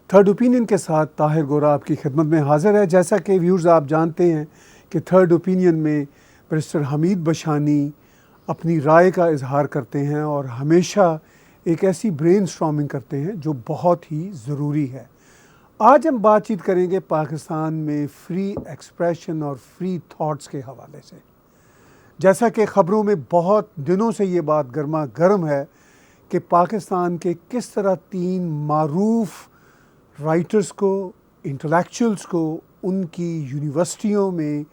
Third opinion کے ساتھ طاہر گورا آپ کی خدمت میں حاضر ہے۔ جیسا کہ ویورز آپ جانتے ہیں کہ تھرڈ اوپینین میں بیرسٹر حمید بشانی اپنی رائے کا اظہار کرتے ہیں اور ہمیشہ ایک ایسی برین اسٹارمنگ کرتے ہیں جو بہت ہی ضروری ہے۔ آج ہم بات چیت کریں گے پاکستان میں فری ایکسپریشن اور فری تھاٹس کے حوالے سے۔ جیسا کہ خبروں میں بہت دنوں سے یہ بات گرما گرم ہے کہ پاکستان کے کس طرح 3 معروف رائٹرز کو، انٹلیکچوئلز کو ان کی یونیورسٹیوں میں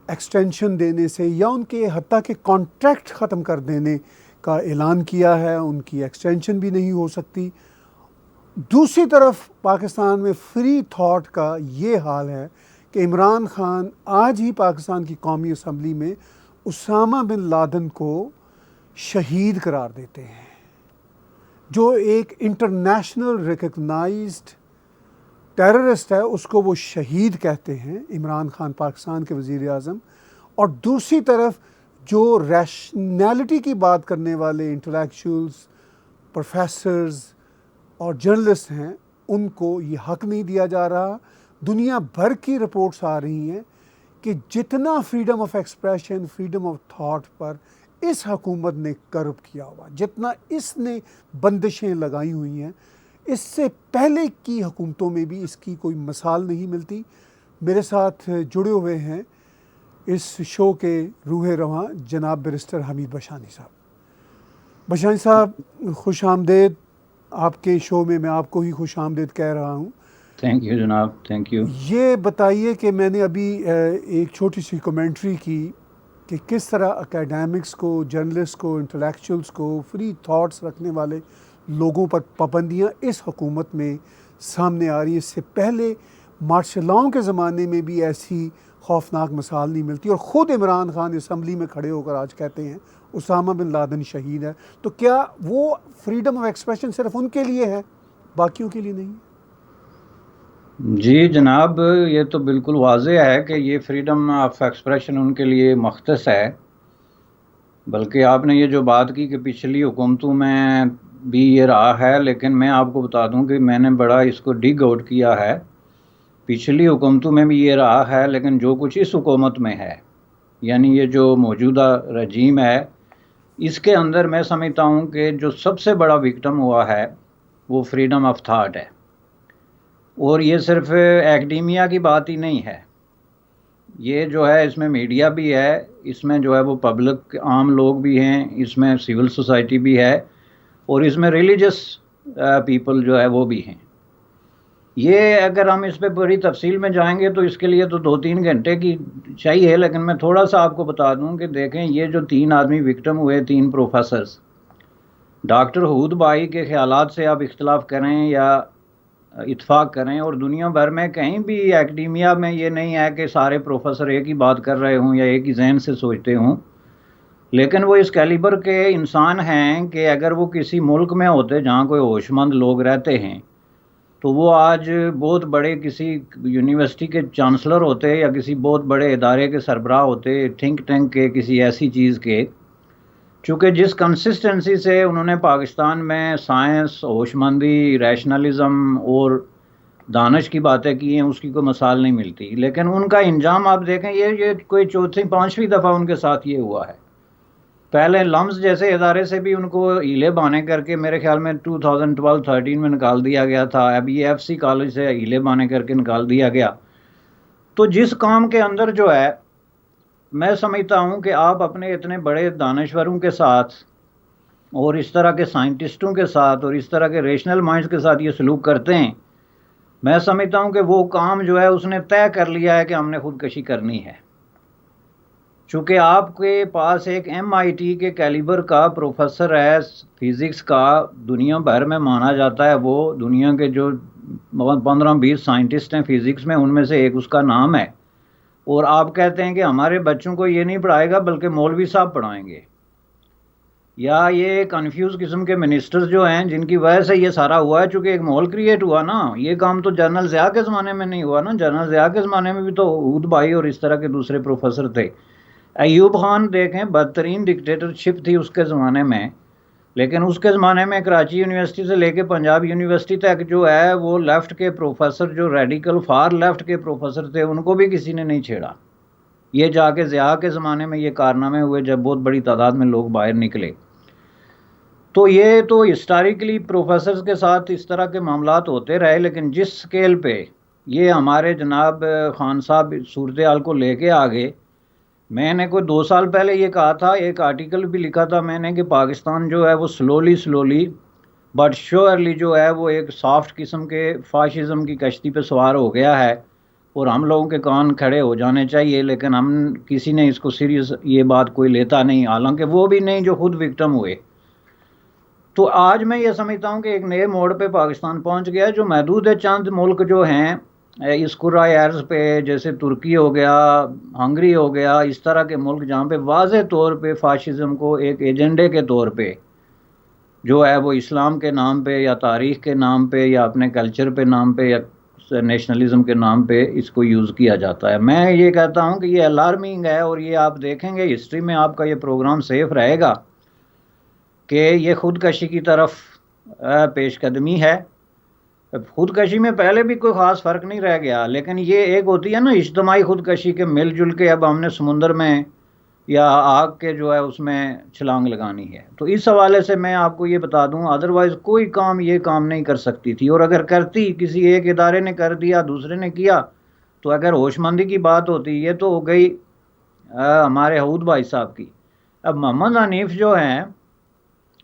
ایکسٹینشن دینے سے یا ان کے حتیٰ کہ کانٹریکٹ ختم کر دینے کا اعلان کیا ہے، ان کی ایکسٹینشن بھی نہیں ہو سکتی۔ دوسری طرف پاکستان میں فری تھاٹ کا یہ حال ہے کہ عمران خان آج ہی پاکستان کی قومی اسمبلی میں اسامہ بن لادن کو شہید قرار دیتے ہیں، جو ایک انٹرنیشنل ریکگنائزڈ ٹیررسٹ ہے، اس کو وہ شہید کہتے ہیں عمران خان پاکستان کے وزیر اعظم۔ اور دوسری طرف جو ریشنلٹی کی بات کرنے والے انٹلیکچوئلز، پروفیسرز اور جرنلسٹ ہیں، ان کو یہ حق نہیں دیا جا رہا۔ دنیا بھر کی رپورٹس آ رہی ہیں کہ جتنا freedom of expression, freedom of thought پر اس حکومت نے کرب کیا ہوا، جتنا اس نے بندشیں لگائی ہوئی ہیں، اس سے پہلے کی حکومتوں میں بھی اس کی کوئی مثال نہیں ملتی۔ میرے ساتھ جڑے ہوئے ہیں اس شو کے روح رواں جناب بیرسٹر حمید بشانی صاحب۔ بشانی صاحب خوش آمدید آپ کے شو میں آپ کو ہی خوش آمدید کہہ رہا ہوں۔ تھینک یو جناب، تھینک یو۔ یہ بتائیے کہ میں نے ابھی ایک چھوٹی سی کمنٹری کی کہ کس طرح اکیڈیمکس کو، جرنلسٹ کو، انٹلیکچوئلس کو، فری تھاٹس رکھنے والے لوگوں پر پابندیاں اس حکومت میں سامنے آ رہی ہیں۔ اس سے پہلے مارشل لاؤ کے زمانے میں بھی ایسی خوفناک مثال نہیں ملتی، اور خود عمران خان اسمبلی میں کھڑے ہو کر آج کہتے ہیں اسامہ بن لادن شہید ہے۔ تو کیا وہ فریڈم آف ایکسپریشن صرف ان کے لیے ہے، باقیوں کے لیے نہیں؟ جی جناب، یہ تو بالکل واضح ہے کہ یہ فریڈم آف ایکسپریشن ان کے لیے مختص ہے۔ بلکہ آپ نے یہ جو بات کی کہ پچھلی حکومتوں میں بھی یہ رہا ہے، لیکن میں آپ کو بتا دوں کہ میں نے بڑا اس کو ڈگ آؤٹ کیا ہے۔ پچھلی حکومتوں میں بھی یہ رہا ہے، لیکن جو کچھ اس حکومت میں ہے، یعنی یہ جو موجودہ رجیم ہے، اس کے اندر میں سمجھتا ہوں کہ جو سب سے بڑا وکٹم ہوا ہے وہ فریڈم آف تھاٹ ہے۔ اور یہ صرف ایکڈیمیا کی بات ہی نہیں ہے، یہ جو ہے اس میں میڈیا بھی ہے، اس میں جو ہے وہ پبلک عام لوگ بھی ہیں، اس میں سول سوسائٹی بھی ہے، اور اس میں ریلیجس پیپل جو ہے وہ بھی ہیں۔ یہ اگر ہم اس پہ بڑی تفصیل میں جائیں گے تو اس کے لیے تو 2-3 گھنٹے کی چاہیے، لیکن میں تھوڑا سا آپ کو بتا دوں کہ دیکھیں یہ جو 3 آدمی وکٹم ہوئے، 3 پروفیسرز، ڈاکٹر حود بھائی کے خیالات سے آپ اختلاف کریں یا اتفاق کریں، اور دنیا بھر میں کہیں بھی ایکڈیمیا میں یہ نہیں ہے کہ سارے پروفیسر ایک ہی بات کر رہے ہوں یا ایک ہی ذہن سے سوچتے ہوں، لیکن وہ اس کیلیبر کے انسان ہیں کہ اگر وہ کسی ملک میں ہوتے جہاں کوئی ہوش مند لوگ رہتے ہیں تو وہ آج بہت بڑے کسی یونیورسٹی کے چانسلر ہوتے یا کسی بہت بڑے ادارے کے سربراہ ہوتے، تھنک ٹینک کے کسی ایسی چیز کے۔ چونکہ جس کنسسٹنسی سے انہوں نے پاکستان میں سائنس، ہوش مندی، ریشنلزم اور دانش کی باتیں کی ہیں، اس کی کوئی مثال نہیں ملتی۔ لیکن ان کا انجام آپ دیکھیں، یہ کوئی 4-5ویں دفعہ ان کے ساتھ یہ ہوا ہے۔ پہلے لمز جیسے ادارے سے بھی ان کو ہیلے بانے کر کے میرے خیال میں 2012-13 میں نکال دیا گیا تھا، اب یہ ایف سی کالج سے ہیلے بانے کر کے نکال دیا گیا۔ تو جس کام کے اندر جو ہے، میں سمجھتا ہوں کہ آپ اپنے اتنے بڑے دانشوروں کے ساتھ اور اس طرح کے سائنٹسٹوں کے ساتھ اور اس طرح کے ریشنل مائنڈز کے ساتھ یہ سلوک کرتے ہیں، میں سمجھتا ہوں کہ وہ کام جو ہے اس نے طے کر لیا ہے کہ ہم نے خودکشی کرنی ہے۔ چونکہ آپ کے پاس ایک MIT کے کیلیبر کا پروفیسر ہے فزکس کا، دنیا بھر میں مانا جاتا ہے، وہ دنیا کے جو 15-20 سائنٹسٹ ہیں فزکس میں، ان میں سے ایک اس کا نام ہے، اور آپ کہتے ہیں کہ ہمارے بچوں کو یہ نہیں پڑھائے گا بلکہ مولوی صاحب پڑھائیں گے۔ یا یہ کنفیوز قسم کے منسٹرز جو ہیں جن کی وجہ سے یہ سارا ہوا ہے، چونکہ ایک ماحول کریٹ ہوا نا۔ یہ کام تو جنرل ضیاء کے زمانے میں نہیں ہوا نا، جنرل ضیاء کے زمانے میں بھی تو حود بھائی اور اس طرح کے دوسرے پروفیسر تھے۔ ایوب خان دیکھیں، بدترین ڈکٹیٹرشپ تھی اس کے زمانے میں، لیکن اس کے زمانے میں کراچی یونیورسٹی سے لے کے پنجاب یونیورسٹی تک جو ہے وہ لیفٹ کے پروفیسر، جو ریڈیکل فار لیفٹ کے پروفیسر تھے، ان کو بھی کسی نے نہیں چھیڑا. یہ جا کے ضیاء کے زمانے میں یہ کارنامے ہوئے جب بہت بڑی تعداد میں لوگ باہر نکلے. تو یہ تو ہسٹوریکلی پروفیسرز کے ساتھ اس طرح کے معاملات ہوتے رہے، لیکن جس سکیل پہ یہ ہمارے جناب خان صاحب صورتحال کو لے کے آگے، میں نے کوئی 2 سال پہلے یہ کہا تھا، ایک آرٹیکل بھی لکھا تھا میں نے، کہ پاکستان جو ہے وہ سلولی بٹ شیورلی جو ہے وہ ایک سافٹ قسم کے فاشزم کی کشتی پہ سوار ہو گیا ہے، اور ہم لوگوں کے کان کھڑے ہو جانے چاہیے، لیکن ہم کسی نے اس کو سیریس یہ بات کوئی لیتا نہیں، حالانکہ وہ بھی نہیں جو خود وکٹم ہوئے. تو آج میں یہ سمجھتا ہوں کہ ایک نئے موڑ پہ پاکستان پہنچ گیا، جو محدود چند ملک جو ہیں اس کرۂ ارض پہ، جیسے ترکی ہو گیا، ہنگری ہو گیا، اس طرح کے ملک جہاں پہ واضح طور پہ فاشزم کو ایک ایجنڈے کے طور پہ جو ہے وہ اسلام کے نام پہ یا تاریخ کے نام پہ یا اپنے کلچر پہ نام پہ یا نیشنلزم کے نام پہ اس کو یوز کیا جاتا ہے. میں یہ کہتا ہوں کہ یہ الارمنگ ہے، اور یہ آپ دیکھیں گے ہسٹری میں آپ کا یہ پروگرام سیف رہے گا کہ یہ خودکشی کی طرف پیش قدمی ہے. خودکشی میں پہلے بھی کوئی خاص فرق نہیں رہ گیا، لیکن یہ ایک ہوتی ہے نا اجتماعی خودکشی کے مل جل کے اب ہم نے سمندر میں یا آگ کے جو ہے اس میں چھلانگ لگانی ہے. تو اس حوالے سے میں آپ کو یہ بتا دوں، ادروائز کوئی کام یہ کام نہیں کر سکتی تھی، اور اگر کرتی، کسی ایک ادارے نے کر دیا، دوسرے نے کیا، تو اگر ہوش مندی کی بات ہوتی، یہ تو ہو گئی ہمارے حود بھائی صاحب کی. اب محمد حنیف جو ہیں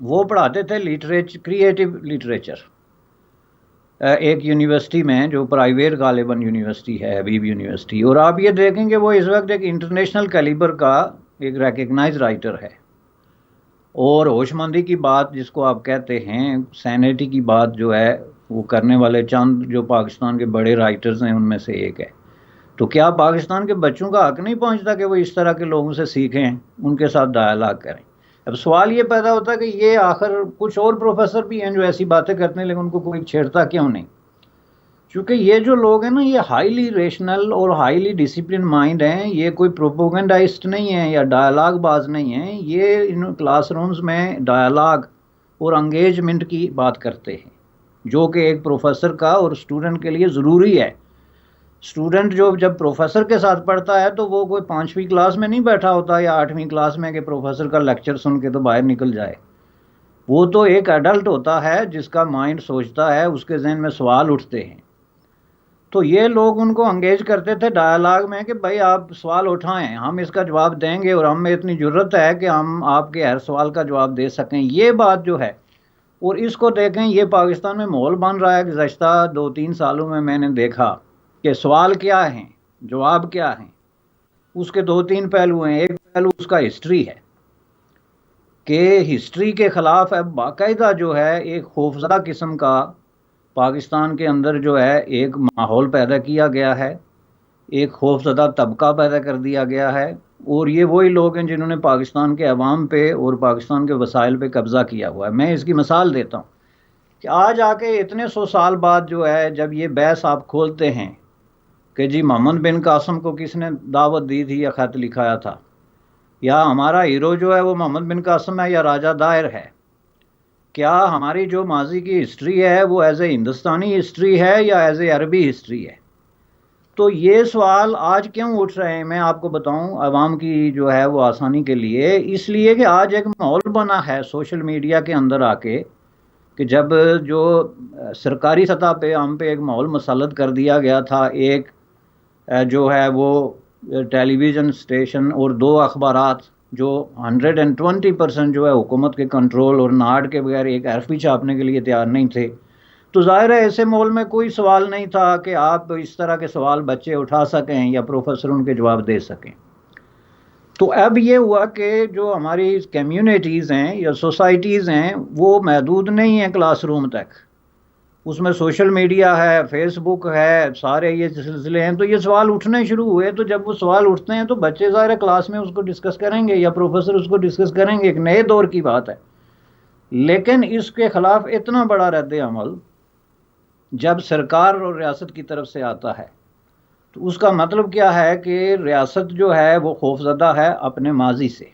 وہ پڑھاتے تھے کریٹیو لٹریچر ایک یونیورسٹی میں جو پرائیویٹ غالباً یونیورسٹی ہے، حبیب یونیورسٹی، اور آپ یہ دیکھیں کہ وہ اس وقت ایک انٹرنیشنل کیلیبر کا ایک ریکگنائز رائٹر ہے. اور ہوش مندی کی بات جس کو آپ کہتے ہیں، سینیٹی کی بات جو ہے وہ کرنے والے چند جو پاکستان کے بڑے رائٹرز ہیں ان میں سے ایک ہے. تو کیا پاکستان کے بچوں کا حق نہیں پہنچتا کہ وہ اس طرح کے لوگوں سے سیکھیں، ان کے ساتھ ڈائلاگ کریں؟ اب سوال یہ پیدا ہوتا ہے کہ یہ آخر کچھ اور پروفیسر بھی ہیں جو ایسی باتیں کرتے ہیں، لیکن ان کو کوئی چھیڑتا کیوں نہیں؟ چونکہ یہ جو لوگ ہیں نا، یہ ہائیلی ریشنل اور ہائیلی ڈسپلن مائنڈ ہیں، یہ کوئی پروپوگنڈائسٹ نہیں ہیں یا ڈائلاگ باز نہیں ہیں، یہ ان کلاس رومز میں ڈائلاگ اور انگیجمنٹ کی بات کرتے ہیں، جو کہ ایک پروفیسر کا اور اسٹوڈنٹ کے لیے ضروری ہے. اسٹوڈنٹ جو جب پروفیسر کے ساتھ پڑھتا ہے تو وہ کوئی 5ویں کلاس میں نہیں بیٹھا ہوتا یا 8ویں کلاس میں کہ پروفیسر کا لیکچر سن کے تو باہر نکل جائے. وہ تو ایک ایڈلٹ ہوتا ہے جس کا مائنڈ سوچتا ہے، اس کے ذہن میں سوال اٹھتے ہیں. تو یہ لوگ ان کو انگیج کرتے تھے ڈائلاگ میں کہ بھائی آپ سوال اٹھائیں، ہم اس کا جواب دیں گے، اور ہم میں اتنی جرت ہے کہ ہم آپ کے ہر سوال کا جواب دے سکیں. یہ بات جو ہے، اور اس کو دیکھیں، یہ پاکستان میں ماحول بن رہا ہے. گزشتہ 2-3 سالوں میں نے دیکھا کہ سوال کیا ہیں، جواب کیا ہیں، اس کے 2-3 پہلو ہیں. ایک پہلو اس کا ہسٹری ہے کہ ہسٹری کے خلاف اب باقاعدہ جو ہے ایک خوفزدہ قسم کا پاکستان کے اندر جو ہے ایک ماحول پیدا کیا گیا ہے، ایک خوفزدہ طبقہ پیدا کر دیا گیا ہے، اور یہ وہی لوگ ہیں جنہوں نے پاکستان کے عوام پہ اور پاکستان کے وسائل پہ قبضہ کیا ہوا ہے. میں اس کی مثال دیتا ہوں کہ آج آ کے اتنے 100 سال بعد جو ہے جب یہ بحث آپ کھولتے ہیں کہ جی محمد بن قاسم کو کس نے دعوت دی تھی یا خط لکھایا تھا، یا ہمارا ہیرو جو ہے وہ محمد بن قاسم ہے یا راجہ دائر ہے، کیا ہماری جو ماضی کی ہسٹری ہے وہ ایز اے ہندوستانی ہسٹری ہے یا ایز اے عربی ہسٹری ہے؟ تو یہ سوال آج کیوں اٹھ رہے ہیں میں آپ کو بتاؤں عوام کی جو ہے وہ آسانی کے لیے. اس لیے کہ آج ایک ماحول بنا ہے سوشل میڈیا کے اندر آ کے، کہ جب جو سرکاری سطح پہ ہم پہ ایک ماحول مسلط کر دیا گیا تھا، ایک جو ہے وہ ٹیلی ویژن اسٹیشن اور 2 اخبارات جو 120% جو ہے حکومت کے کنٹرول اور ناڈ کے بغیر ایک حرف بھی چھاپنے کے لیے تیار نہیں تھے، تو ظاہر ہے ایسے ماحول میں کوئی سوال نہیں تھا کہ آپ اس طرح کے سوال بچے اٹھا سکیں یا پروفیسر ان کے جواب دے سکیں. تو اب یہ ہوا کہ جو ہماری کمیونٹیز ہیں یا سوسائٹیز ہیں وہ محدود نہیں ہیں کلاس روم تک، اس میں سوشل میڈیا ہے، فیس بک ہے، سارے یہ سلسلے ہیں. تو یہ سوال اٹھنے شروع ہوئے، تو جب وہ سوال اٹھتے ہیں تو بچے ظاہر کلاس میں اس کو ڈسکس کریں گے یا پروفیسر اس کو ڈسکس کریں گے. ایک نئے دور کی بات ہے، لیکن اس کے خلاف اتنا بڑا رد عمل جب سرکار اور ریاست کی طرف سے آتا ہے تو اس کا مطلب کیا ہے کہ ریاست جو ہے وہ خوفزدہ ہے اپنے ماضی سے.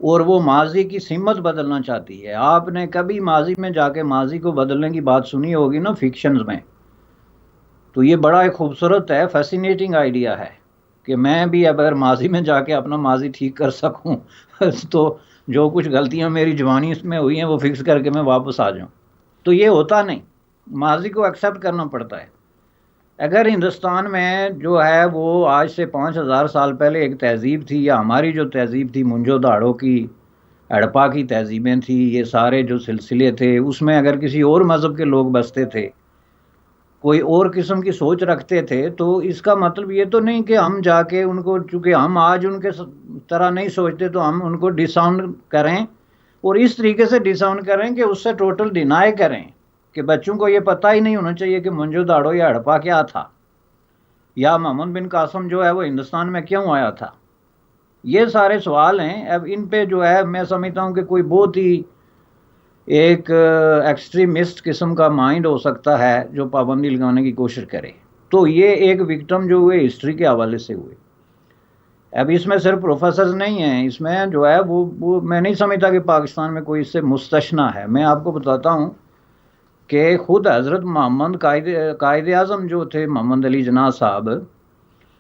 اور وہ ماضی کی سمت بدلنا چاہتی ہے. آپ نے کبھی ماضی میں جا کے ماضی کو بدلنے کی بات سنی ہوگی نا فکشنز میں، تو یہ بڑا ایک خوبصورت ہے، فیسینیٹنگ آئیڈیا ہے کہ میں بھی اگر ماضی میں جا کے اپنا ماضی ٹھیک کر سکوں تو جو کچھ غلطیاں میری جوانی اس میں ہوئی ہیں وہ فکس کر کے میں واپس آ جاؤں. تو یہ ہوتا نہیں، ماضی کو ایکسیپٹ کرنا پڑتا ہے. اگر ہندوستان میں جو ہے وہ آج سے 5000 سال پہلے ایک تہذیب تھی، یا ہماری جو تہذیب تھی منجو داڑو کی، ہڑپا کی تہذیبیں تھیں، یہ سارے جو سلسلے تھے، اس میں اگر کسی اور مذہب کے لوگ بستے تھے، کوئی اور قسم کی سوچ رکھتے تھے، تو اس کا مطلب یہ تو نہیں کہ ہم جا کے ان کو، چونکہ ہم آج ان کے طرح نہیں سوچتے تو ہم ان کو ڈس آؤن کریں، اور اس طریقے سے ڈس آؤن کریں کہ اس سے ٹوٹل ڈینائی کریں کہ بچوں کو یہ پتہ ہی نہیں ہونا چاہیے کہ منجو داڑو یا ہڑپا کیا تھا، یا محمد بن قاسم جو ہے وہ ہندوستان میں کیوں آیا تھا. یہ سارے سوال ہیں. اب ان پہ جو ہے میں سمجھتا ہوں کہ کوئی بہت ہی ایک ایکسٹریمسٹ قسم کا مائنڈ ہو سکتا ہے جو پابندی لگانے کی کوشش کرے. تو یہ ایک وکٹم جو ہوئے ہسٹری کے حوالے سے ہوئے. اب اس میں صرف پروفیسرز نہیں ہیں، اس میں جو ہے وہ میں نہیں سمجھتا کہ پاکستان میں کوئی اس سے مستثنا ہے. میں آپ کو بتاتا ہوں کہ خود حضرت محمد قائد اعظم جو تھے محمد علی جناح صاحب،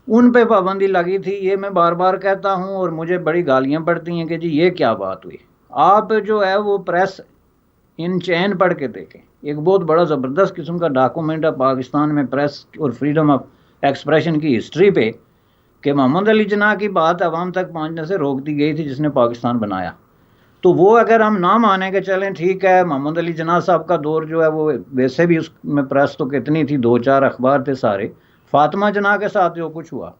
ان پہ پابندی لگی تھی. یہ میں بار بار کہتا ہوں اور مجھے بڑی گالیاں پڑتی ہیں کہ جی یہ کیا بات ہوئی. آپ جو ہے وہ پریس ان چین پڑھ کے دیکھیں، ایک بہت بڑا زبردست قسم کا ڈاکومنٹ ہے پاکستان میں پریس اور فریڈم آف ایکسپریشن کی ہسٹری پہ، کہ محمد علی جناح کی بات عوام تک پہنچنے سے روک دی گئی تھی جس نے پاکستان بنایا. تو وہ اگر ہم نہ مانیں کہ چلیں ٹھیک ہے محمد علی جناح صاحب کا دور جو ہے وہ ویسے بھی اس میں پریس تو کتنی تھی، 2-4 اخبار تھے سارے. فاطمہ جناح کے ساتھ جو کچھ ہوا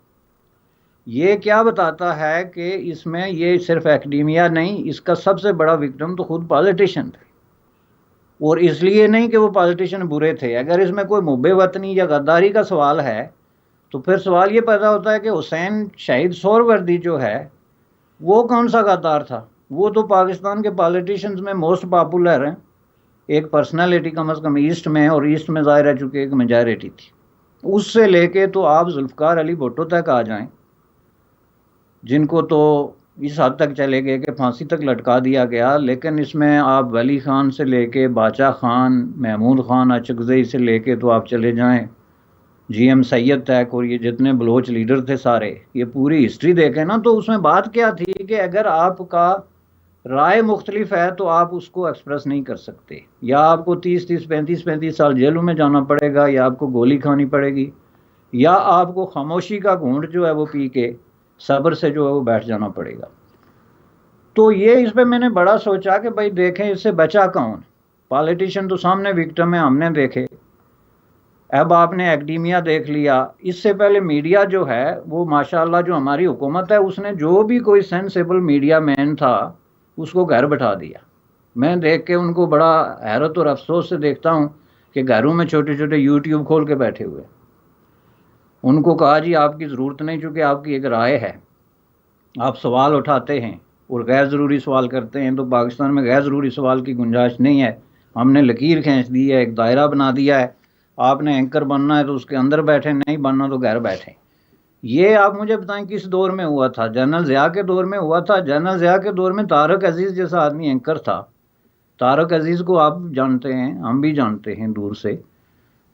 یہ کیا بتاتا ہے کہ اس میں یہ صرف اکیڈیمیا نہیں، اس کا سب سے بڑا وکٹم تو خود پالیٹیشین تھے. اور اس لیے نہیں کہ وہ پالیٹیشین برے تھے. اگر اس میں کوئی محب وطنی یا غداری کا سوال ہے تو پھر سوال یہ پیدا ہوتا ہے کہ حسین شہید سہروردی جو ہے وہ کون سا غدار تھا؟ وہ تو پاکستان کے پالیٹیشنز میں موسٹ پاپولر ہیں، ایک پرسنالٹی کم از کم ایسٹ میں، اور ایسٹ میں ظاہر ہے چونکہ ایک میجارٹی تھی. اس سے لے کے تو آپ ذوالفقار علی بھٹو تک آ جائیں، جن کو تو اس حد تک چلے گئے کہ پھانسی تک لٹکا دیا گیا. لیکن اس میں آپ ولی خان سے لے کے باچا خان، محمود خان اچکزئی سے لے کے تو آپ چلے جائیں جی ایم سید تک، اور یہ جتنے بلوچ لیڈر تھے سارے، یہ پوری ہسٹری دیکھیں نا تو اس میں بات کیا تھی کہ اگر آپ کا رائے مختلف ہے تو آپ اس کو ایکسپریس نہیں کر سکتے، یا آپ کو 35 سال جیلوں میں جانا پڑے گا، یا آپ کو گولی کھانی پڑے گی، یا آپ کو خاموشی کا گھونٹ جو ہے وہ پی کے صبر سے جو ہے وہ بیٹھ جانا پڑے گا. تو یہ اس پہ میں نے بڑا سوچا کہ بھائی دیکھیں اس سے بچا کون. پالیٹیشین تو سامنے وکٹم ہے، ہم نے دیکھے. اب آپ نے ایکڈیمیا دیکھ لیا. اس سے پہلے میڈیا جو ہے وہ ماشاءاللہ جو ہماری حکومت ہے اس نے جو بھی کوئی سینسیبل میڈیا مین تھا اس کو گھر بٹھا دیا. میں دیکھ کے ان کو بڑا حیرت اور افسوس سے دیکھتا ہوں کہ گھروں میں چھوٹے چھوٹے یوٹیوب کھول کے بیٹھے ہوئے. ان کو کہا جی آپ کی ضرورت نہیں، چونکہ آپ کی ایک رائے ہے، آپ سوال اٹھاتے ہیں اور غیر ضروری سوال کرتے ہیں. تو پاکستان میں غیر ضروری سوال کی گنجائش نہیں ہے. ہم نے لکیر کھینچ دی ہے، ایک دائرہ بنا دیا ہے. آپ نے اینکر بننا ہے تو اس کے اندر بیٹھے، نہیں بننا تو گھر بیٹھے. یہ آپ مجھے بتائیں کس دور میں ہوا تھا؟ جنرل ضیاء کے دور میں ہوا تھا. جنرل ضیاء کے دور میں طارق عزیز جیسا آدمی اینکر تھا. طارق عزیز کو آپ جانتے ہیں، ہم بھی جانتے ہیں دور سے.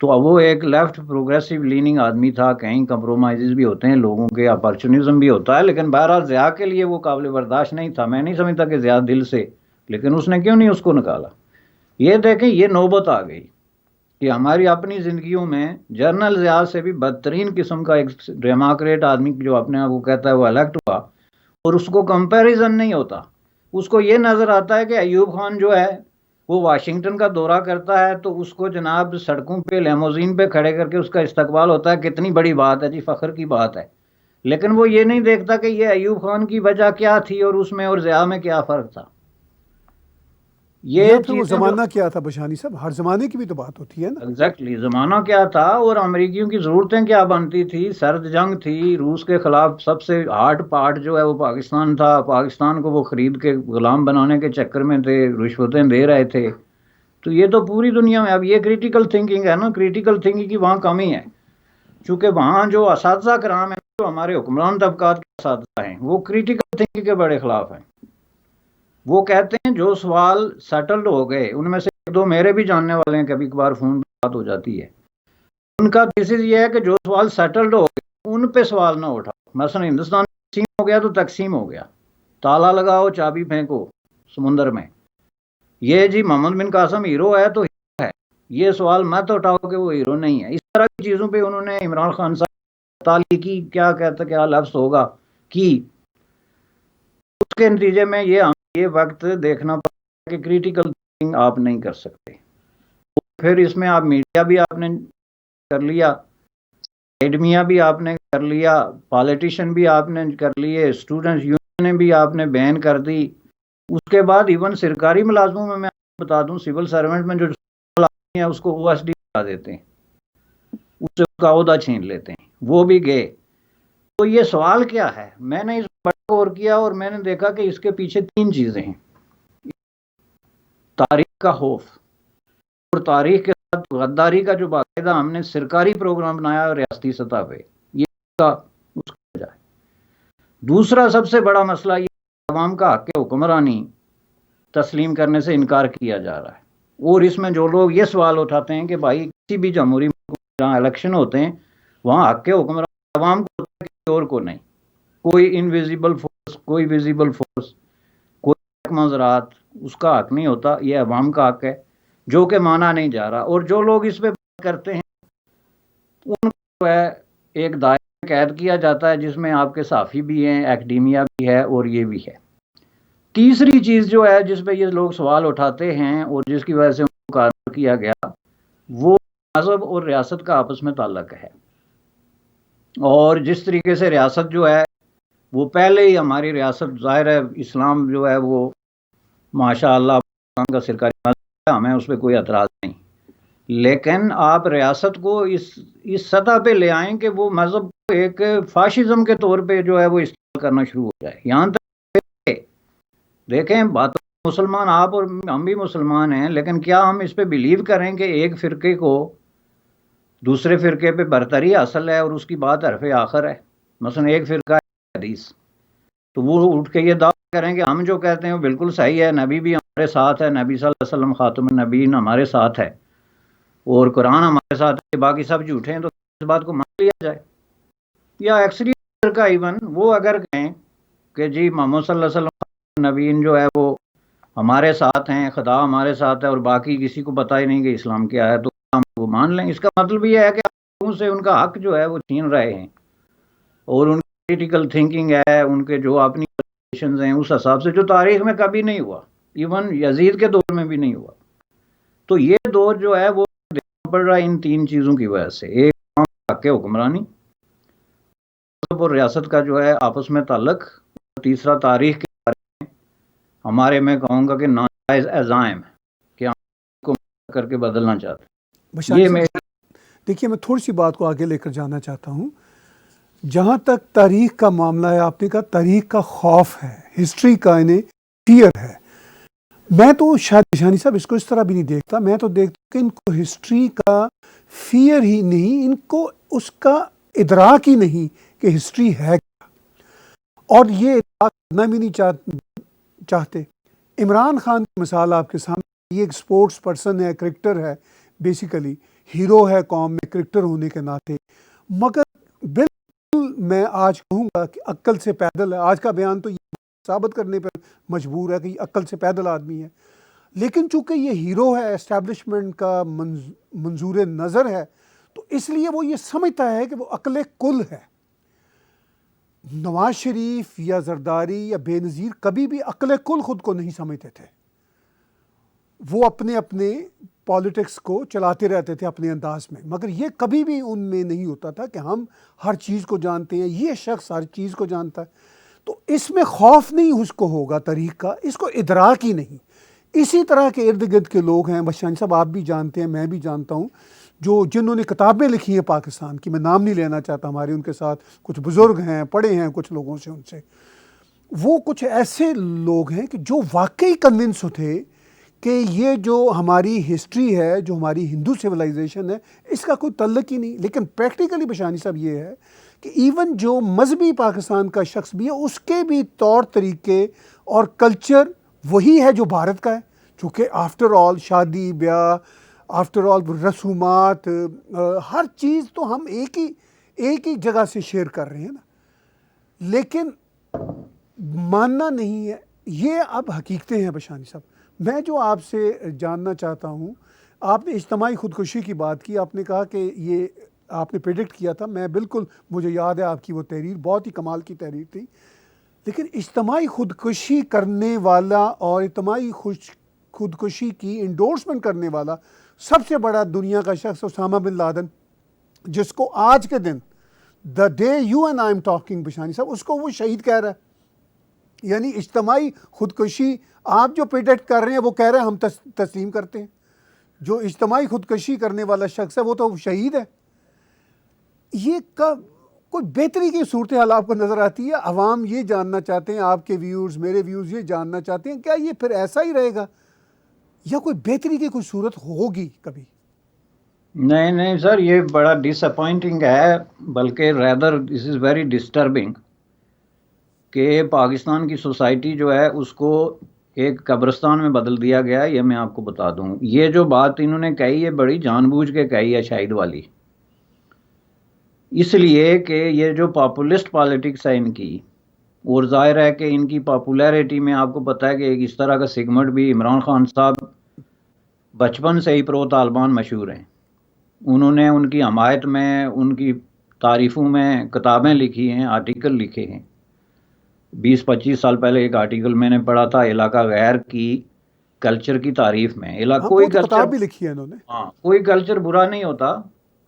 تو وہ ایک لیفٹ پروگریسو لیننگ آدمی تھا. کہیں کمپرومائزز بھی ہوتے ہیں لوگوں کے، اپارچونزم بھی ہوتا ہے، لیکن بہرحال ضیاء کے لیے وہ قابل برداشت نہیں تھا. میں نہیں سمجھتا کہ ضیاء دل سے، لیکن اس نے کیوں نہیں اس کو نکالا. یہ دیکھیں یہ نوبت آ گئی کہ ہماری اپنی زندگیوں میں جنرل ضیاء سے بھی بدترین قسم کا ایک ڈیموکریٹ آدمی جو اپنے آپ کو کہتا ہے وہ الیکٹ ہوا، اور اس کو کمپیریزن نہیں ہوتا. اس کو یہ نظر آتا ہے کہ ایوب خان جو ہے وہ واشنگٹن کا دورہ کرتا ہے تو اس کو جناب سڑکوں پہ لیموزین پہ کھڑے کر کے اس کا استقبال ہوتا ہے. کتنی بڑی بات ہے جی، فخر کی بات ہے. لیکن وہ یہ نہیں دیکھتا کہ یہ ایوب خان کی وجہ کیا تھی اور اس میں اور ضیاء میں کیا فرق تھا. یہ یا پھر وہ چیزیں زمانہ کیا تھا بشانی صاحب، ہر زمانے کی بھی تو بات ہوتی ہے نا. ایگزیکٹلی زمانہ کیا تھا اور امریکیوں کی ضرورتیں کیا بنتی تھی. سرد جنگ تھی، روس کے خلاف سب سے ہارڈ پارٹ جو ہے وہ پاکستان تھا. پاکستان کو وہ خرید کے غلام بنانے کے چکر میں تھے، رشوتیں دے رہے تھے. تو یہ تو پوری دنیا میں اب یہ کریٹیکل تھنکنگ ہے نا. کریٹیکل تھنکنگ کی وہاں کمی ہے، چونکہ وہاں جو اساتذہ کرام ہیں جو ہمارے حکمران طبقات کے اساتذہ ہیں وہ کریٹیکل تھنکنگ کے بڑے خلاف ہیں. وہ کہتے ہیں جو سوال سیٹلڈ ہو گئے، ان میں سے ایک دو میرے بھی جاننے والے ہیں، کبھی کبھار فون پہ بات ہو جاتی ہے، ان کا تھیسس یہ ہے کہ جو سوال سیٹلڈ ہو گئے ان پہ سوال نہ اٹھاؤ۔ مثلا ہندوستان تقسیم ہو گیا تو تقسیم ہو گیا، تالا لگاؤ چابی پھینکو سمندر میں، یہ جی محمد بن قاسم ہیرو ہے تو ہیرو ہے، یہ سوال مت اٹھاؤ کہ وہ ہیرو نہیں ہے۔ اس طرح کی چیزوں پہ انہوں نے عمران خان صاحب تعالی کی کیا کہتا کیا لفظ ہوگا کی، اس کے نتیجے میں یہ وقت دیکھنا پڑا کہ کریٹیکل تھنکنگ آپ نہیں کر سکتے۔ پھر اس میں آپ میڈیا بھی آپ نے کر لیا، اکیڈمیا بھی آپ نے کر لیا، پالیٹیشین بھی آپ نے کر لیے، اسٹوڈنٹس یونین بھی آپ نے بین کر دی۔ اس کے بعد ایون سرکاری ملازموں میں آپ کو بتا دوں، سول سرونٹ میں جو ہیں اس کو او ایس ڈی بنا دیتے ہیں، اس سے اس کا عہدہ چھین لیتے ہیں، وہ بھی گئے۔ تو یہ سوال کیا ہے؟ میں نے اس پر غور کیا اور میں نے دیکھا کہ اس کے پیچھے تین چیزیں ہیں: تاریخ کا خوف، اور تاریخ کے ساتھ غداری کا جو باقاعدہ ہم نے سرکاری پروگرام بنایا ریاستی سطح پہ، یہ اس کا وجہ ہے۔ دوسرا سب سے بڑا مسئلہ یہ عوام کا حق حکمرانی تسلیم کرنے سے انکار کیا جا رہا ہے، اور اس میں جو لوگ یہ سوال اٹھاتے ہیں کہ بھائی کسی بھی جمہوری ملک میں جہاں الیکشن ہوتے ہیں وہاں حق حکمرانی عوام کو ہوتا ہے، کسی اور کو نہیں، کوئی انویزیبل فورس، کوئی ویزیبل فورس، کوئی محکمہ زراعت، اس کا حق نہیں ہوتا، یہ عوام کا حق ہے، جو کہ مانا نہیں جا رہا۔ اور جو لوگ اس پہ بات کرتے ہیں ان کو ہے ایک دائرے میں قید کیا جاتا ہے، جس میں آپ کے صحافی بھی ہیں، اکیڈیمیا بھی ہے، اور یہ بھی ہے۔ تیسری چیز جو ہے جس پہ یہ لوگ سوال اٹھاتے ہیں اور جس کی وجہ سے ان کو کارروائی کیا گیا، وہ مذہب اور ریاست کا آپس میں تعلق ہے۔ اور جس طریقے سے ریاست جو ہے وہ پہلے ہی ہماری ریاست ظاہر ہے اسلام جو ہے وہ ماشاء اللہ پاکستان کا سرکاری مذہب ہے، ہمیں اس پہ کوئی اعتراض نہیں، لیکن آپ ریاست کو اس سطح پہ لے آئیں کہ وہ مذہب کو ایک فاشزم کے طور پہ جو ہے وہ استعمال کرنا شروع ہو جائے۔ یہاں تک دیکھیں، بات مسلمان آپ اور ہم بھی مسلمان ہیں، لیکن کیا ہم اس پہ بلیو کریں کہ ایک فرقے کو دوسرے فرقے پہ برتری حاصل ہے اور اس کی بات حرف آخر ہے؟ مثلا ایک فرقہ ہے حدیث، تو وہ اٹھ کے یہ دعویٰ کریں کہ ہم جو کہتے ہیں وہ بالکل صحیح ہے، نبی بھی ہمارے ساتھ ہے، نبی صلی اللہ علیہ وسلم خاتم النبیین ہمارے ساتھ ہے، اور قرآن ہمارے ساتھ ہے، باقی سب جھوٹے ہیں، تو اس بات کو مان لیا جائے؟ یا اکثریت فرقہ ایون وہ اگر کہیں کہ جی محمد صلی اللہ علیہ وسلم نبیین جو ہے وہ ہمارے ساتھ ہیں، خدا ہمارے ساتھ ہے، اور باقی کسی کو پتہ ہی نہیں کہ اسلام کیا ہے، تو ہم وہ مان لیں؟ اس کا مطلب یہ ہے کہ آپ سے ان کا حق جو ہے وہ چھین رہے ہیں، اور ان کی کریٹیکل تھنکنگ ہے، ان کے جو اپنی پوزیشنز ہیں اس حساب سے، جو تاریخ میں کبھی نہیں ہوا، ایون یزید کے دور میں بھی نہیں ہوا۔ تو یہ دور جو ہے وہ دیکھنا پڑ رہا ہے ان تین چیزوں کی وجہ سے: ایک حق حکمرانی، اور ریاست کا جو ہے آپس میں تعلق، اور تیسرا تاریخ کے بارے میں ہمارے میں کہوں گا کہ ناجائز عزائم کہ ہم کو کر کے بدلنا چاہتے ہیں۔ بشانی یہ صاحب دیکھیے، میں تھوڑی سی بات کو آگے لے کر جانا چاہتا ہوں۔ جہاں تک تاریخ کا معاملہ ہے، آپ نے کہا تاریخ کا خوف ہے، ہسٹری کا انہیں فیئر ہے۔ میں تو شاید بشانی صاحب اس کو اس طرح بھی نہیں دیکھتا، میں تو دیکھتا ہوں کہ ان کو ہسٹری کا فیئر ہی نہیں، ان کو اس کا ادراک ہی نہیں کہ ہسٹری ہے کیا، اور یہ ادراک کرنا بھی نہیں چاہتے۔ عمران خان کی مثال آپ کے سامنے، یہ ایک سپورٹس پرسن ہے، کرکٹر ہے، بیسیکلی ہیرو ہے قوم میں کرکٹر ہونے کے ناطے، مگر بالکل میں آج کہوں گا کہ عقل سے پیدل ہے۔ آج کا بیان تو یہ ثابت کرنے پر مجبور ہے کہ یہ عقل سے پیدل آدمی ہے، لیکن چونکہ یہ ہیرو ہے، اسٹیبلشمنٹ کا منظور نظر ہے، تو اس لیے وہ یہ سمجھتا ہے کہ وہ عقل کل ہے۔ نواز شریف یا زرداری یا بے نظیر کبھی بھی عقل کل خود کو نہیں سمجھتے تھے، وہ اپنے پالیٹکس کو چلاتے رہتے تھے اپنے انداز میں، مگر یہ کبھی بھی ان میں نہیں ہوتا تھا کہ ہم ہر چیز کو جانتے ہیں، یہ شخص ہر چیز کو جانتا ہے۔ تو اس میں خوف نہیں اس کو ہوگا تاریخ کا، اس کو ادراک ہی نہیں۔ اسی طرح کے ارد گرد کے لوگ ہیں، بشانی صاحب آپ بھی جانتے ہیں، میں بھی جانتا ہوں، جنہوں نے کتابیں لکھی ہیں پاکستان کی، میں نام نہیں لینا چاہتا، ہمارے ان کے ساتھ کچھ بزرگ ہیں، پڑھے ہیں کچھ لوگوں سے، ان سے وہ کچھ ایسے لوگ ہیں کہ جو واقعی کنونس تھے کہ یہ جو ہماری ہسٹری ہے، جو ہماری ہندو سویلائزیشن ہے، اس کا کوئی تعلق ہی نہیں۔ لیکن پریکٹیکلی بشانی صاحب یہ ہے کہ ایون جو مذہبی پاکستان کا شخص بھی ہے، اس کے بھی طور طریقے اور کلچر وہی ہے جو بھارت کا ہے، چونکہ آفٹر آل شادی بیاہ، آفٹر آل رسومات، ہر چیز تو ہم ایک ہی جگہ سے شیئر کر رہے ہیں نا، لیکن ماننا نہیں ہے، یہ اب حقیقتیں ہیں بشانی صاحب۔ میں جو آپ سے جاننا چاہتا ہوں، آپ نے اجتماعی خودکشی کی بات کی، آپ نے کہا کہ یہ آپ نے پریڈکٹ کیا تھا، میں بالکل مجھے یاد ہے آپ کی وہ تحریر بہت ہی کمال کی تحریر تھی، لیکن اجتماعی خودکشی کرنے والا اور اجتماعی خودکشی کی انڈورسمنٹ کرنے والا سب سے بڑا دنیا کا شخص اسامہ بن لادن، جس کو آج کے دن the day you and I am talking Bishani صاحب، اس کو وہ شہید کہہ رہا ہے۔ یعنی اجتماعی خودکشی آپ جو پریڈکٹ کر رہے ہیں وہ کہہ رہے ہیں ہم تسلیم کرتے ہیں، جو اجتماعی خودکشی کرنے والا شخص ہے وہ تو شہید ہے۔ یہ کوئی بہتری کی صورتحال آپ کو نظر آتی ہے؟ عوام یہ جاننا چاہتے ہیں، آپ کے ویورز، میرے ویورز یہ جاننا چاہتے ہیں، کیا یہ پھر ایسا ہی رہے گا یا کوئی بہتری کی کوئی صورت ہوگی کبھی؟ نہیں سر، یہ بڑا ڈس اپوائنٹنگ ہے، بلکہ rather this is very disturbing کہ پاکستان کی سوسائٹی جو ہے اس کو ایک قبرستان میں بدل دیا گیا ہے۔ یہ میں آپ کو بتا دوں، یہ جو بات انہوں نے کہی ہے بڑی جان بوجھ کے کہی ہے شاہد والی، اس لیے کہ یہ جو پاپولسٹ پالیٹکس ہے ان کی، اور ظاہر ہے کہ ان کی پاپولیرٹی میں آپ کو پتہ ہے کہ ایک اس طرح کا سیگمنٹ بھی، عمران خان صاحب بچپن سے ہی پرو طالبان مشہور ہیں، انہوں نے ان کی حمایت میں، ان کی تعریفوں میں کتابیں لکھی ہیں، آرٹیکل لکھے ہیں۔ 20-25 سال پہلے ایک آرٹیکل میں نے پڑھا تھا علاقہ غیر کی کلچر کی تعریف میں۔ ہاں، کوئی وہ تو کلچر، کتاب بھی لکھی ہے انہوں نے۔ ہاں، کوئی کلچر برا نہیں ہوتا،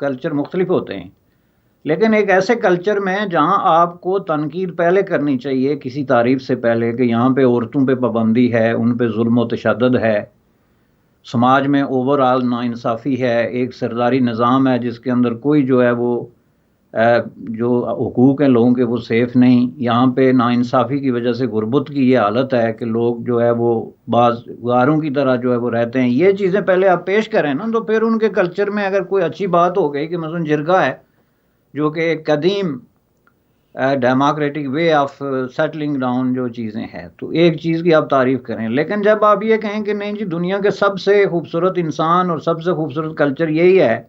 کلچر مختلف ہوتے ہیں، لیکن ایک ایسے کلچر میں جہاں آپ کو تنقید پہلے کرنی چاہیے کسی تعریف سے پہلے، کہ یہاں پہ عورتوں پہ پابندی ہے، ان پہ ظلم و تشدد ہے، سماج میں اوور آل ناانصافی ہے، ایک سرداری نظام ہے جس کے اندر کوئی جو ہے وہ جو حقوق ہیں لوگوں کے وہ سیف نہیں، یہاں پہ ناانصافی کی وجہ سے غربت کی یہ حالت ہے کہ لوگ جو ہے وہ بعض غاروں کی طرح جو ہے وہ رہتے ہیں، یہ چیزیں پہلے آپ پیش کریں نا، تو پھر ان کے کلچر میں اگر کوئی اچھی بات ہو گئی کہ مثلا جرگہ ہے جو کہ ایک قدیم democratic way of settling down جو چیزیں ہیں، تو ایک چیز کی آپ تعریف کریں، لیکن جب آپ یہ کہیں کہ نہیں جی دنیا کے سب سے خوبصورت انسان اور سب سے خوبصورت کلچر یہی ہے،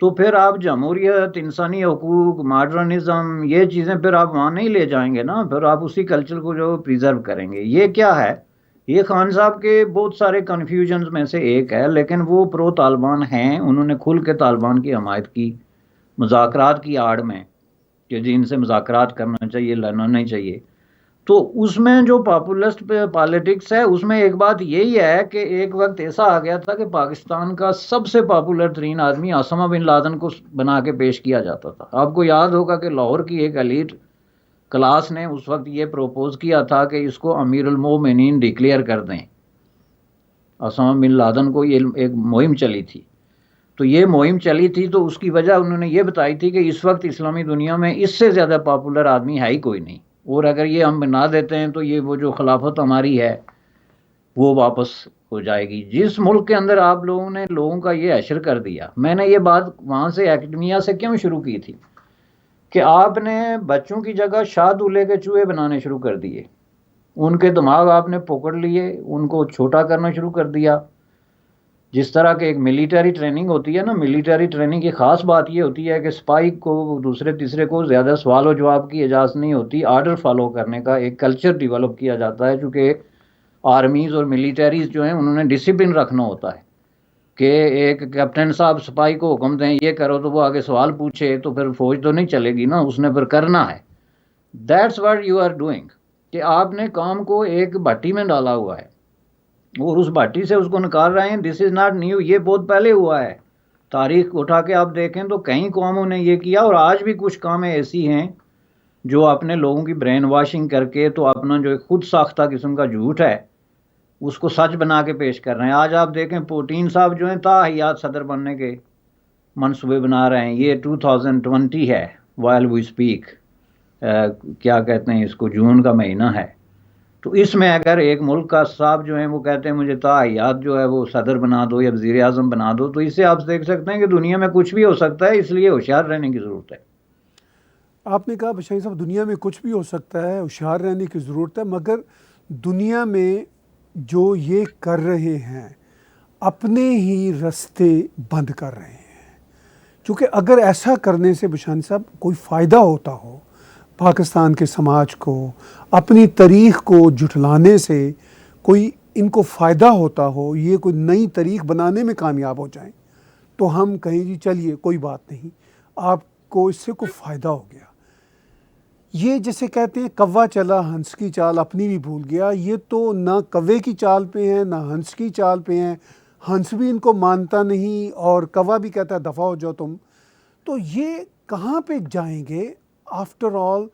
تو پھر آپ جمہوریت، انسانی حقوق، ماڈرنزم، یہ چیزیں پھر آپ وہاں نہیں لے جائیں گے نا، پھر آپ اسی کلچر کو جو پریزرو کریں گے۔ یہ کیا ہے؟ یہ خان صاحب کے بہت سارے کنفیوژنز میں سے ایک ہے، لیکن وہ پرو طالبان ہیں، انہوں نے کھل کے طالبان کی حمایت کی مذاکرات کی آڑ میں، کہ جن سے مذاکرات کرنا چاہیے، لڑنا نہیں چاہیے۔ تو اس میں جو پاپولسٹ پالیٹکس ہے، اس میں ایک بات یہی ہے کہ ایک وقت ایسا آ گیا تھا کہ پاکستان کا سب سے پاپولر ترین آدمی اسامہ بن لادن کو بنا کے پیش کیا جاتا تھا۔ آپ کو یاد ہوگا کہ لاہور کی ایک ایلیٹ کلاس نے اس وقت یہ پروپوز کیا تھا کہ اس کو امیر المومنین ڈکلیئر کر دیں، اسامہ بن لادن کو، یہ ایک مہم چلی تھی۔ تو یہ مہم چلی تھی تو اس کی وجہ انہوں نے یہ بتائی تھی کہ اس وقت اسلامی دنیا میں اس سے زیادہ پاپولر آدمی ہے ہی کوئی نہیں، اور اگر یہ ہم بنا دیتے ہیں تو یہ وہ جو خلافت ہماری ہے وہ واپس ہو جائے گی۔ جس ملک کے اندر آپ لوگوں نے لوگوں کا یہ حشر کر دیا، میں نے یہ بات وہاں سے ایکڈمیا سے کیوں شروع کی تھی کہ آپ نے بچوں کی جگہ شاہ دولے کے چوہے بنانے شروع کر دیے، ان کے دماغ آپ نے پکڑ لیے، ان کو چھوٹا کرنا شروع کر دیا۔ جس طرح کہ ایک ملیٹری ٹریننگ ہوتی ہے نا، ملیٹری ٹریننگ کی خاص بات یہ ہوتی ہے کہ سپاہی کو دوسرے تیسرے کو زیادہ سوال و جواب کی اجازت نہیں ہوتی، آرڈر فالو کرنے کا ایک کلچر ڈیولپ کیا جاتا ہے، چونکہ آرمیز اور ملیٹریز جو ہیں انہوں نے ڈسپلن رکھنا ہوتا ہے کہ ایک کیپٹن صاحب سپاہی کو حکم دیں یہ کرو تو وہ آگے سوال پوچھے تو پھر فوج تو نہیں چلے گی نا، اس نے پھر کرنا ہے۔ That's what you are doing, کہ آپ نے کام کو ایک بھٹی میں ڈالا ہوا ہے اور اس بھٹی سے اس کو نکال رہے ہیں۔ دس از ناٹ نیو، یہ بہت پہلے ہوا ہے، تاریخ اٹھا کے آپ دیکھیں تو کئی قوموں نے یہ کیا، اور آج بھی کچھ قومیں ایسی ہیں جو اپنے لوگوں کی برین واشنگ کر کے تو اپنا جو خود ساختہ قسم کا جھوٹ ہے اس کو سچ بنا کے پیش کر رہے ہیں۔ آج آپ دیکھیں پوٹین صاحب جو ہیں تاحیات صدر بننے کے منصوبے بنا رہے ہیں، یہ 2020 ہے وائل وی اسپیک، کیا کہتے ہیں اس کو، جون کا مہینہ ہے، تو اس میں اگر ایک ملک کا صاحب جو ہیں وہ کہتے ہیں مجھے تاحیات جو ہے وہ صدر بنا دو یا وزیر اعظم بنا دو، تو اس سے آپ دیکھ سکتے ہیں کہ دنیا میں کچھ بھی ہو سکتا ہے، اس لیے ہوشیار رہنے کی ضرورت ہے۔ آپ نے کہا بشائی صاحب دنیا میں کچھ بھی ہو سکتا ہے، ہوشیار رہنے کی ضرورت ہے، مگر دنیا میں جو یہ کر رہے ہیں اپنے ہی رستے بند کر رہے ہیں، کیونکہ اگر ایسا کرنے سے بشانی صاحب کوئی فائدہ ہوتا ہو پاکستان کے سماج کو، اپنی تاریخ کو جھٹلانے سے کوئی ان کو فائدہ ہوتا ہو، یہ کوئی نئی تاریخ بنانے میں کامیاب ہو جائیں، تو ہم کہیں جی چلیے کوئی بات نہیں، آپ کو اس سے کوئی فائدہ ہو گیا۔ یہ جیسے کہتے ہیں کوا چلا ہنس کی چال اپنی بھی بھول گیا، یہ تو نہ کوے کی چال پہ ہیں نہ ہنس کی چال پہ ہیں، ہنس بھی ان کو مانتا نہیں اور کوا بھی کہتا ہے دفع ہو جاؤ تم، تو یہ کہاں پہ جائیں گے؟ آفٹر آل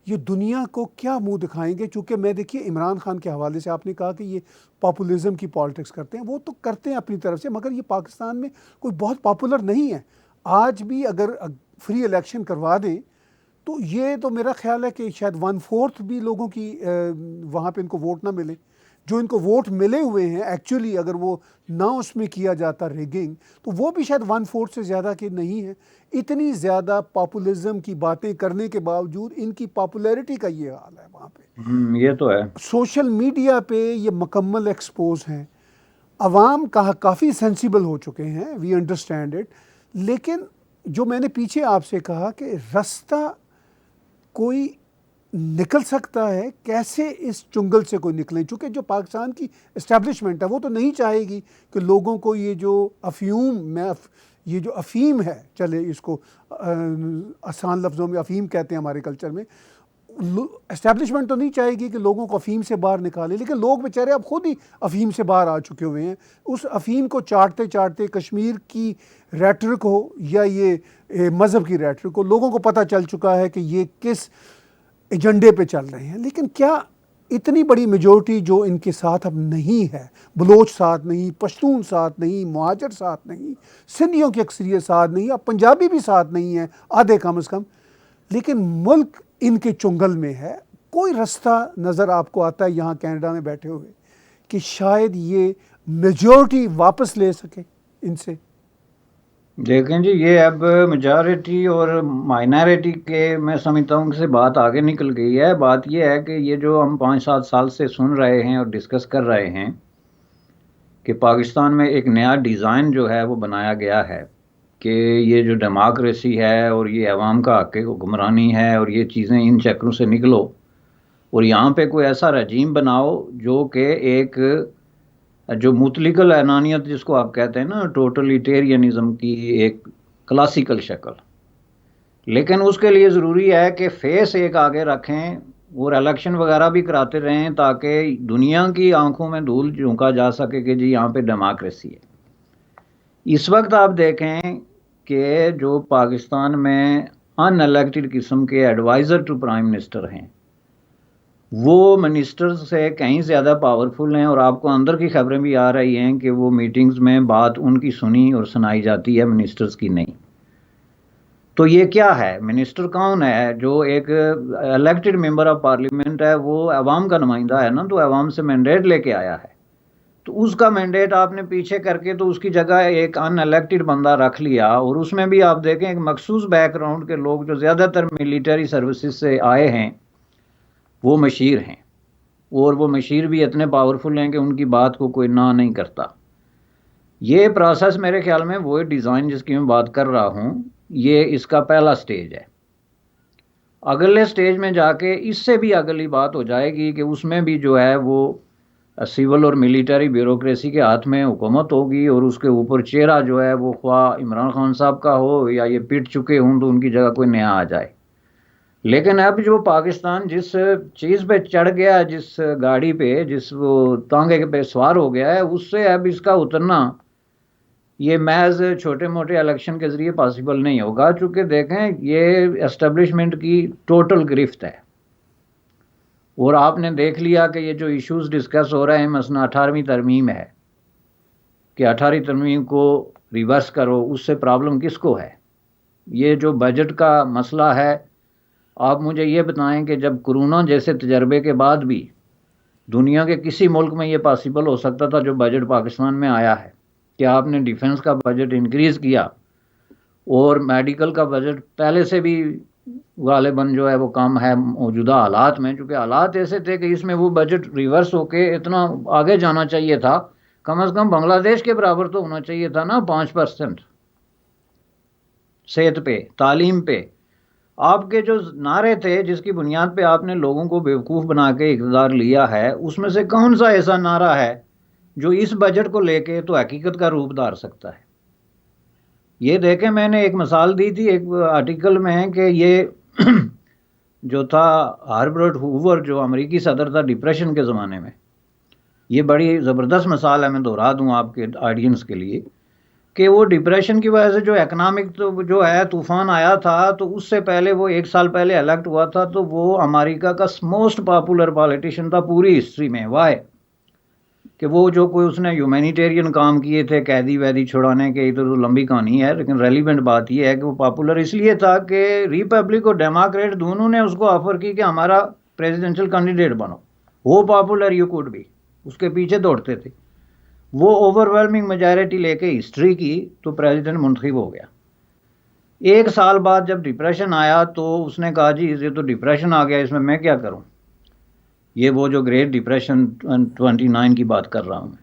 یہ دنیا کو کیا منہ دکھائیں گے؟ چونکہ میں دیکھیے عمران خان کے حوالے سے آپ نے کہا کہ یہ پاپولزم کی پالیٹکس کرتے ہیں، وہ تو کرتے ہیں اپنی طرف سے، مگر یہ پاکستان میں کوئی بہت پاپولر نہیں ہے۔ آج بھی اگر فری الیکشن کروا دیں تو یہ تو میرا خیال ہے کہ شاید 1/4 بھی لوگوں کی وہاں پہ ان کو ووٹ نہ ملے۔ جو ان کو ووٹ ملے ہوئے ہیں ایکچولی اگر وہ نہ اس میں کیا جاتا ریگنگ تو وہ بھی شاید 1/4 سے زیادہ کے نہیں ہے۔ اتنی زیادہ پاپولزم کی باتیں کرنے کے باوجود ان کی پاپولیرٹی کا یہ حال ہے وہاں پہ۔ یہ تو ہے۔ سوشل میڈیا پہ یہ مکمل ایکسپوز ہیں، عوام کافی سینسیبل ہو چکے ہیں، وی انڈرسٹینڈ اٹ، لیکن جو میں نے پیچھے آپ سے کہا کہ رستہ کوئی نکل سکتا ہے، کیسے اس چنگل سے کوئی نکلیں؟ چونکہ جو پاکستان کی اسٹیبلشمنٹ ہے وہ تو نہیں چاہے گی کہ لوگوں کو یہ جو یہ جو افیم ہے، چلے اس کو آسان لفظوں میں افیم کہتے ہیں ہمارے کلچر میں، اسٹیبلشمنٹ تو نہیں چاہے گی کہ لوگوں کو افیم سے باہر نکالے، لیکن لوگ بیچارے اب خود ہی افیم سے باہر آ چکے ہوئے ہیں۔ اس افیم کو چاٹتے چاٹتے کشمیر کی ریٹرک ہو یا یہ مذہب کی ریٹرک ہو، لوگوں کو پتہ چل چکا ہے کہ یہ کس ایجنڈے پہ چل رہے ہیں۔ لیکن کیا اتنی بڑی میجورٹی جو ان کے ساتھ اب نہیں ہے، بلوچ ساتھ نہیں، پشتون ساتھ نہیں، مہاجر ساتھ نہیں، سندھیوں کی اکثریت ساتھ نہیں، اب پنجابی بھی ساتھ نہیں ہے آدھے کم از کم، لیکن ملک ان کے چنگل میں ہے، کوئی رستہ نظر آپ کو آتا ہے یہاں کینیڈا میں بیٹھے ہوئے کہ شاید یہ میجورٹی واپس لے سکے ان سے؟ دیکھیں جی، یہ اب میجارٹی اور مائنارٹی کے میں سمجھتا ہوں کہ سے بات آگے نکل گئی ہے۔ بات یہ ہے کہ یہ جو ہم 5-7 سال سے سن رہے ہیں اور ڈسکس کر رہے ہیں کہ پاکستان میں ایک نیا ڈیزائن جو ہے وہ بنایا گیا ہے کہ یہ جو ڈیموکریسی ہے اور یہ عوام کا حق حکمرانی ہے اور یہ چیزیں ان چکروں سے نکلو اور یہاں پہ کوئی ایسا رجیم بناؤ جو کہ ایک جو مطلقل انانیت جس کو آپ کہتے ہیں نا، ٹوٹلیٹیرینزم کی ایک کلاسیکل شکل، لیکن اس کے لیے ضروری ہے کہ فیس ایک آگے رکھیں اور الیکشن وغیرہ بھی کراتے رہیں تاکہ دنیا کی آنکھوں میں دھول جھونکا جا سکے کہ جی یہاں پہ ڈیموکریسی ہے۔ اس وقت آپ دیکھیں کہ جو پاکستان میں ان الیکٹڈ قسم کے ایڈوائزر ٹو پرائم منسٹر ہیں، وہ منسٹر سے کہیں زیادہ پاورفل ہیں، اور آپ کو اندر کی خبریں بھی آ رہی ہیں کہ وہ میٹنگز میں بات ان کی سنی اور سنائی جاتی ہے، منسٹرز کی نہیں۔ تو یہ کیا ہے؟ منسٹر کون ہے؟ جو ایک الیکٹڈ ممبر آف پارلیمنٹ ہے، وہ عوام کا نمائندہ ہے نا، تو عوام سے مینڈیٹ لے کے آیا ہے، تو اس کا مینڈیٹ آپ نے پیچھے کر کے تو اس کی جگہ ایک ان الیکٹڈ بندہ رکھ لیا، اور اس میں بھی آپ دیکھیں ایک مخصوص بیک گراؤنڈ کے لوگ جو زیادہ تر ملٹری سروسز سے آئے ہیں وہ مشیر ہیں، اور وہ مشیر بھی اتنے پاورفل ہیں کہ ان کی بات کو کوئی نہ نہیں کرتا۔ یہ پروسیس میرے خیال میں وہ ڈیزائن جس کی میں بات کر رہا ہوں، یہ اس کا پہلا سٹیج ہے۔ اگلے سٹیج میں جا کے اس سے بھی اگلی بات ہو جائے گی کہ اس میں بھی جو ہے وہ سول اور ملٹری بیوروکریسی کے ہاتھ میں حکومت ہوگی، اور اس کے اوپر چہرہ جو ہے وہ خواہ عمران خان صاحب کا ہو یا یہ پٹ چکے ہوں تو ان کی جگہ کوئی نیا آ جائے۔ لیکن اب جو پاکستان جس چیز پہ چڑھ گیا، جس گاڑی پہ، جس وہ تانگے پہ سوار ہو گیا ہے، اس سے اب اس کا اترنا یہ محض چھوٹے موٹے الیکشن کے ذریعے پاسبل نہیں ہوگا، چونکہ دیکھیں یہ اسٹیبلشمنٹ کی ٹوٹل گرفت ہے، اور آپ نے دیکھ لیا کہ یہ جو ایشوز ڈسکس ہو رہے ہیں، مثلا 18ویں ترمیم ہے کہ 18ویں ترمیم کو ریورس کرو، اس سے پرابلم کس کو ہے؟ یہ جو بجٹ کا مسئلہ ہے، آپ مجھے یہ بتائیں کہ جب کرونا جیسے تجربے کے بعد بھی دنیا کے کسی ملک میں یہ پاسبل ہو سکتا تھا جو بجٹ پاکستان میں آیا ہے کہ آپ نے ڈیفنس کا بجٹ انکریز کیا اور میڈیکل کا بجٹ پہلے سے بھی غالباً جو ہے وہ کم ہے موجودہ حالات میں، چونکہ حالات ایسے تھے کہ اس میں وہ بجٹ ریورس ہو کے اتنا آگے جانا چاہیے تھا، کم از کم بنگلہ دیش کے برابر تو ہونا چاہیے تھا نا، 5% صحت پہ، تعلیم پہ۔ آپ کے جو نعرے تھے جس کی بنیاد پہ آپ نے لوگوں کو بیوقوف بنا کے اقتدار لیا ہے، اس میں سے کون سا ایسا نعرہ ہے جو اس بجٹ کو لے کے تو حقیقت کا روپ دھار سکتا ہے؟ یہ دیکھیں، میں نے ایک مثال دی تھی ایک آرٹیکل میں کہ یہ جو تھا ہاربرٹ ہوور جو امریکی صدر تھا ڈپریشن کے زمانے میں، یہ بڑی زبردست مثال ہے، میں دہرا دوں آپ کے آڈینس کے لیے کہ وہ ڈپریشن کی وجہ سے جو اکنامک جو ہے طوفان آیا تھا، تو اس سے پہلے وہ 1 سال پہلے الیکٹ ہوا تھا، تو وہ امریکہ کا موسٹ پاپولر پالیٹیشین تھا پوری ہسٹری میں۔ وائی کہ وہ جو کوئی اس نے ہیومینیٹیرین کام کیے تھے، قیدی ویدی چھڑانے کے، ادھر تو لمبی کہانی ہے، لیکن ریلیونٹ بات یہ ہے کہ وہ پاپولر اس لیے تھا کہ ریپبلک اور ڈیموکریٹ دونوں نے اس کو آفر کی کہ ہمارا پریزیڈنشل کینڈیڈیٹ بنو، وہ پاپولر یو کوڈ بھی، اس کے پیچھے دوڑتے تھے۔ وہ اوور ویلمنگ میجارٹی لے کے ہسٹری کی تو پریزیڈنٹ منتخب ہو گیا۔ 1 سال بعد جب ڈپریشن آیا تو اس نے کہا جی یہ تو ڈپریشن آ گیا، اس میں کیا کروں؟ یہ وہ جو گریٹ ڈپریشن 29 کی بات کر رہا ہوں میں۔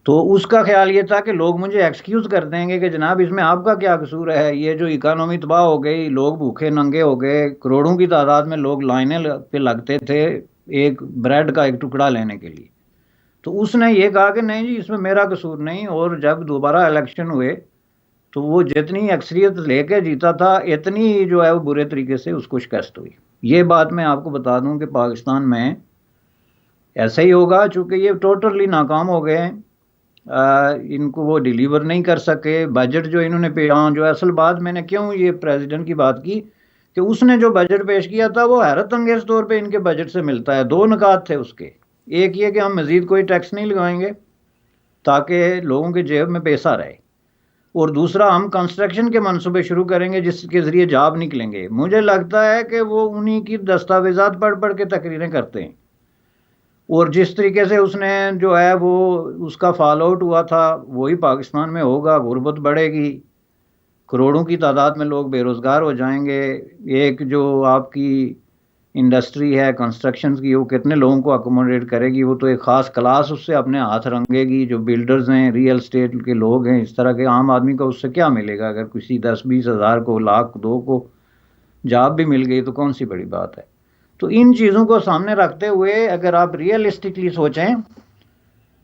تو اس کا خیال یہ تھا کہ لوگ مجھے ایکسکیوز کر دیں گے کہ جناب اس میں آپ کا کیا قصور ہے، یہ جو اکانومی تباہ ہو گئی، لوگ بھوکے ننگے ہو گئے، کروڑوں کی تعداد میں لوگ لائنیں پہ لگتے تھے ایک بریڈ کا ایک ٹکڑا لینے کے لیے۔ تو اس نے یہ کہا کہ نہیں جی اس میں میرا قصور نہیں، اور جب دوبارہ الیکشن ہوئے تو وہ جتنی اکثریت لے کے جیتا تھا اتنی جو ہے وہ برے طریقے سے اس کو شکست ہوئی۔ یہ بات میں آپ کو بتا دوں کہ پاکستان میں ایسا ہی ہوگا، چونکہ یہ ٹوٹلی ناکام ہو گئے ہیں، ان کو وہ ڈیلیور نہیں کر سکے بجٹ جو انہوں نے جو اصل بات میں نے کیوں یہ پریزیڈنٹ کی بات کی کہ اس نے جو بجٹ پیش کیا تھا وہ حیرت انگیز طور پہ ان کے بجٹ سے ملتا ہے۔ 2 نکات تھے اس کے، ایک یہ کہ ہم مزید کوئی ٹیکس نہیں لگائیں گے تاکہ لوگوں کے جیب میں پیسہ رہے، اور دوسرا ہم کنسٹرکشن کے منصوبے شروع کریں گے جس کے ذریعے جاب نکلیں گے۔ مجھے لگتا ہے کہ وہ انہی کی دستاویزات پڑھ پڑھ کے تقریریں کرتے ہیں، اور جس طریقے سے اس نے جو ہے وہ اس کا فال آؤٹ ہوا تھا وہی پاکستان میں ہوگا۔ غربت بڑھے گی، کروڑوں کی تعداد میں لوگ بے روزگار ہو جائیں گے، ایک جو آپ کی انڈسٹری ہے کنسٹرکشن کی وہ کتنے لوگوں کو اکوموڈیٹ کرے گی؟ وہ تو ایک خاص کلاس اس سے اپنے ہاتھ رنگے گی، جو بلڈرز ہیں، ریئل اسٹیٹ کے لوگ ہیں، اس طرح کے عام آدمی کو اس سے کیا ملے گا؟ اگر کسی 10-20 ہزار کو، لاکھ 2 کو جاب بھی مل گئی تو کون سی بڑی بات ہے؟ تو ان چیزوں کو سامنے رکھتے ہوئے اگر آپ ریئلسٹکلی سوچیں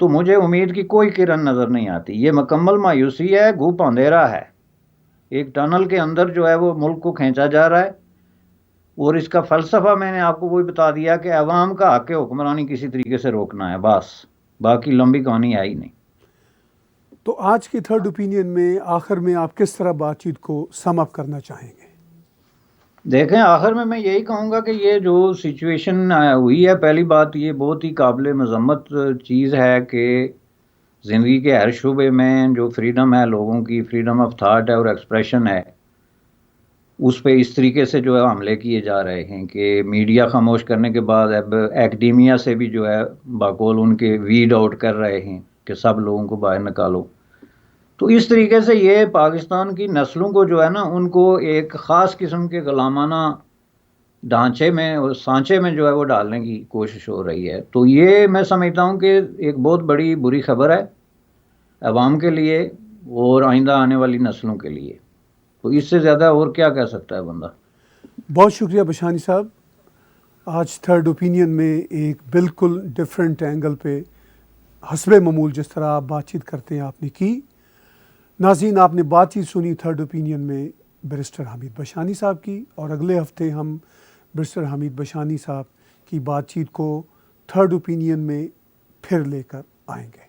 تو مجھے امید کی کوئی کرن نظر نہیں آتی۔ یہ مکمل مایوسی ہے، گھوپ اندھیرا ہے، ایک ٹنل کے اندر جو ہے وہ ملک کو کھینچا جا رہا ہے، اور اس کا فلسفہ میں نے آپ کو وہی بتا دیا کہ عوام کا حق حکمرانی کسی طریقے سے روکنا ہے، بس باقی لمبی کہانی ہے ہی نہیں۔ تو آج کی تھرڈ اوپینین میں آخر میں آپ کس طرح بات چیت کو سم اپ کرنا چاہیں گے؟ دیکھیں آخر میں یہی کہوں گا کہ یہ جو سچویشن ہوئی ہے، پہلی بات یہ بہت ہی قابل مذمت چیز ہے کہ زندگی کے ہر شعبے میں جو فریڈم ہے، لوگوں کی فریڈم آف تھاٹ ہے اور ایکسپریشن ہے، اس پہ اس طریقے سے جو ہے حملے کیے جا رہے ہیں کہ میڈیا خاموش کرنے کے بعد اب ایکڈیمیا سے بھی جو ہے باقول ان کے ویڈ آؤٹ کر رہے ہیں کہ سب لوگوں کو باہر نکالو۔ تو اس طریقے سے یہ پاکستان کی نسلوں کو جو ہے نا ان کو ایک خاص قسم کے غلامانہ ڈھانچے میں اور سانچے میں جو ہے وہ ڈالنے کی کوشش ہو رہی ہے۔ تو یہ میں سمجھتا ہوں کہ ایک بہت بڑی بری خبر ہے عوام کے لیے اور آئندہ آنے والی نسلوں کے لیے۔ تو اس سے زیادہ اور کیا کہہ سکتا ہے بندہ؟ بہت شکریہ بشانی صاحب، آج تھرڈ اوپینین میں ایک بالکل ڈیفرنٹ اینگل پہ حسب معمول جس طرح آپ بات چیت کرتے ہیں آپ نے کی۔ ناظرین، آپ نے بات چیت سنی تھرڈ اوپینین میں بیرسٹر حمید بشانی صاحب کی، اور اگلے ہفتے ہم بیرسٹر حمید بشانی صاحب کی بات چیت کو تھرڈ اوپینین میں پھر لے کر آئیں گے۔